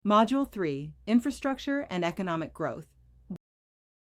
Module 3, Infrastructure and Economic Growth.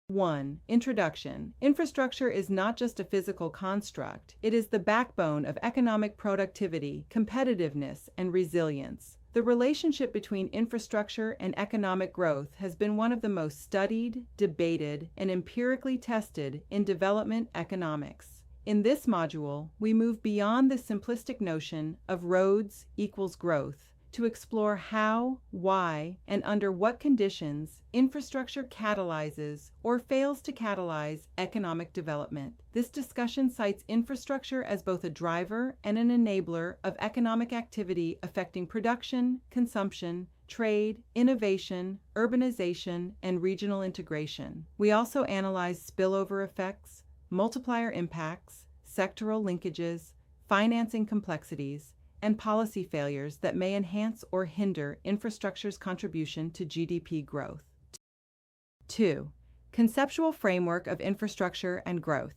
1. Introduction. Infrastructure is not just a physical construct, it is the backbone of economic productivity, competitiveness, and resilience. The relationship between infrastructure and economic growth has been one of the most studied, debated, and empirically tested in development economics. In this module, we move beyond the simplistic notion of roads equals growth to explore how, why, and under what conditions infrastructure catalyzes or fails to catalyze economic development. This discussion cites infrastructure as both a driver and an enabler of economic activity affecting production, consumption, trade, innovation, urbanization, and regional integration. We also analyze spillover effects, multiplier impacts, sectoral linkages, financing complexities, and policy failures that may enhance or hinder infrastructure's contribution to GDP growth. 2. Conceptual framework of infrastructure and growth.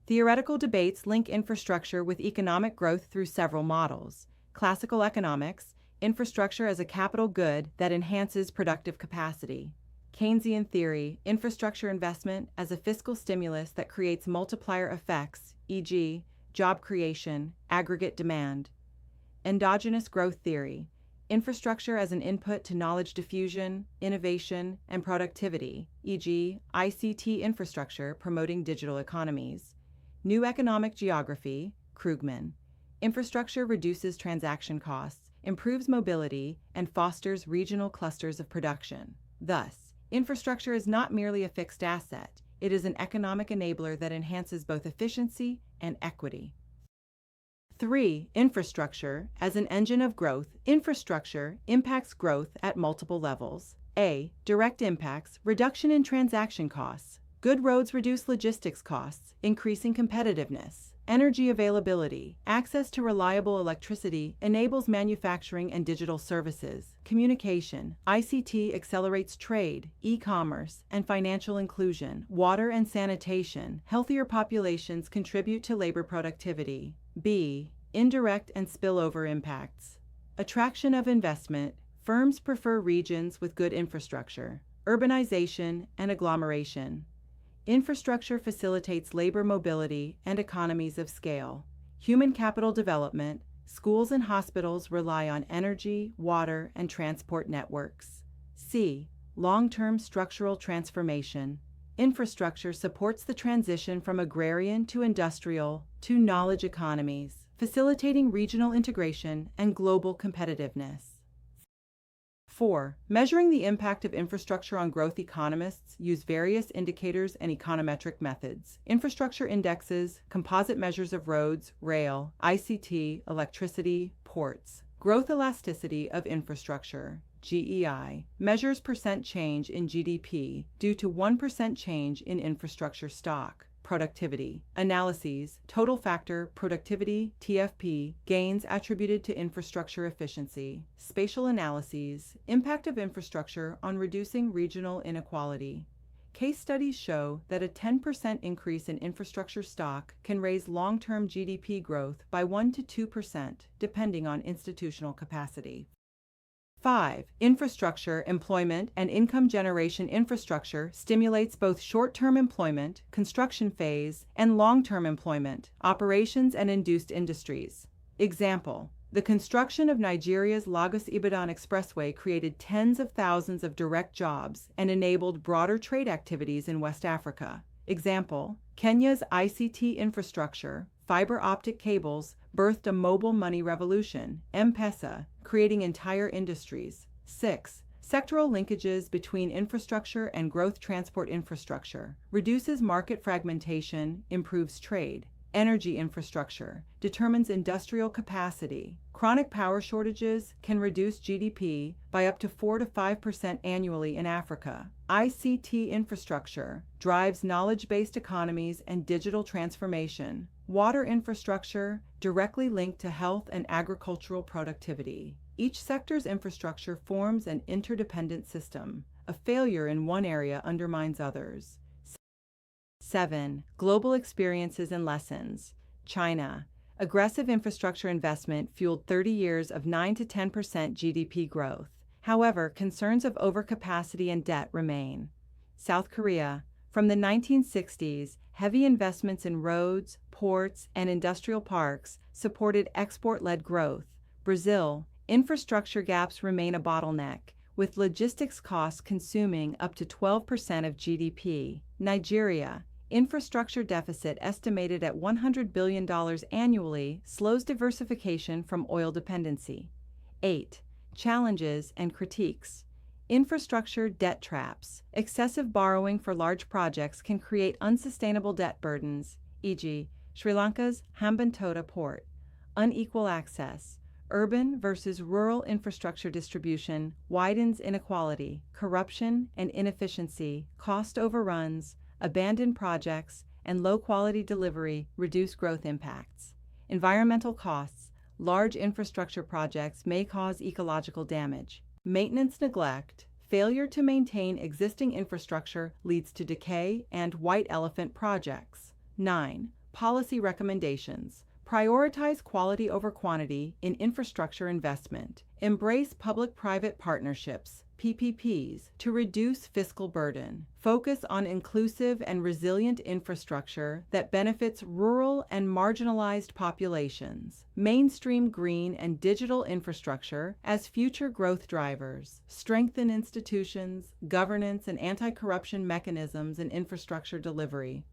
Theoretical debates link infrastructure with economic growth through several models. Classical economics, infrastructure as a capital good that enhances productive capacity. Keynesian theory, infrastructure investment as a fiscal stimulus that creates multiplier effects, e.g., job creation, aggregate demand. Endogenous growth theory, infrastructure as an input to knowledge diffusion, innovation, and productivity, e.g., ICT infrastructure promoting digital economies. New economic geography, Krugman, infrastructure reduces transaction costs, improves mobility, and fosters regional clusters of production. Thus, infrastructure is not merely a fixed asset, it is an economic enabler that enhances both efficiency and equity. 3. Infrastructure as an engine of growth. Infrastructure impacts growth at multiple levels. A. Direct impacts, reduction in transaction costs. Good roads reduce logistics costs, increasing competitiveness. Energy availability, access to reliable electricity enables manufacturing and digital services. Communication, ICT accelerates trade, e-commerce, and financial inclusion. Water and sanitation, healthier populations contribute to labor productivity. B. Indirect and spillover impacts. Attraction of investment, firms prefer regions with good infrastructure. Urbanization and agglomeration. Infrastructure facilitates labor mobility and economies of scale. Human capital development, schools and hospitals rely on energy, water, and transport networks. C. Long-term structural transformation. Infrastructure supports the transition from agrarian to industrial to knowledge economies, facilitating regional integration and global competitiveness. 4. Measuring the impact of infrastructure on growth. Economists use various indicators and econometric methods. Infrastructure indexes, composite measures of roads, rail, ICT, electricity, ports. Growth elasticity of infrastructure, GEI, measures percent change in GDP due to 1% change in infrastructure stock. Productivity. Analyses, total factor, productivity, TFP, gains attributed to infrastructure efficiency. Spatial analyses, impact of infrastructure on reducing regional inequality. Case studies show that a 10% increase in infrastructure stock can raise long-term GDP growth by 1 to 2%, depending on institutional capacity. 5. Infrastructure, employment, and income generation. Infrastructure stimulates both short-term employment, construction phase, and long-term employment, operations and induced industries. Example: the construction of Nigeria's Lagos-Ibadan Expressway created tens of thousands of direct jobs and enabled broader trade activities in West Africa. Example: Kenya's ICT infrastructure, fiber optic cables, birthed a mobile money revolution, M-Pesa, creating entire industries. 6. Sectoral linkages between infrastructure and growth. Transport infrastructure reduces market fragmentation, improves trade. Energy infrastructure determines industrial capacity. Chronic power shortages can reduce GDP by up to 4 to 5% annually in Africa. ICT infrastructure drives knowledge-based economies and digital transformation. Water infrastructure directly linked to health and agricultural productivity. Each sector's infrastructure forms an interdependent system. A failure in one area undermines others. 7. Global experiences and lessons. China. Aggressive infrastructure investment fueled 30 years of 9 to 10% GDP growth. However, concerns of overcapacity and debt remain. South Korea. From the 1960s, heavy investments in roads, ports, and industrial parks supported export-led growth. Brazil. Infrastructure gaps remain a bottleneck, with logistics costs consuming up to 12% of GDP. Nigeria. Infrastructure deficit estimated at $100 billion annually slows diversification from oil dependency. 8. Challenges and critiques. Infrastructure debt traps. Excessive borrowing for large projects can create unsustainable debt burdens, e.g., Sri Lanka's Hambantota port. Unequal access. Urban versus rural infrastructure distribution widens inequality, corruption and inefficiency, cost overruns, abandoned projects, and low-quality delivery reduce growth impacts. Environmental costs. Large infrastructure projects may cause ecological damage. Maintenance neglect. Failure to maintain existing infrastructure leads to decay and white elephant projects. 9. Policy recommendations. Prioritize quality over quantity in infrastructure investment. Embrace public-private partnerships, PPPs, to reduce fiscal burden. Focus on inclusive and resilient infrastructure that benefits rural and marginalized populations. Mainstream green and digital infrastructure as future growth drivers. Strengthen institutions, governance, and anti-corruption mechanisms in infrastructure delivery.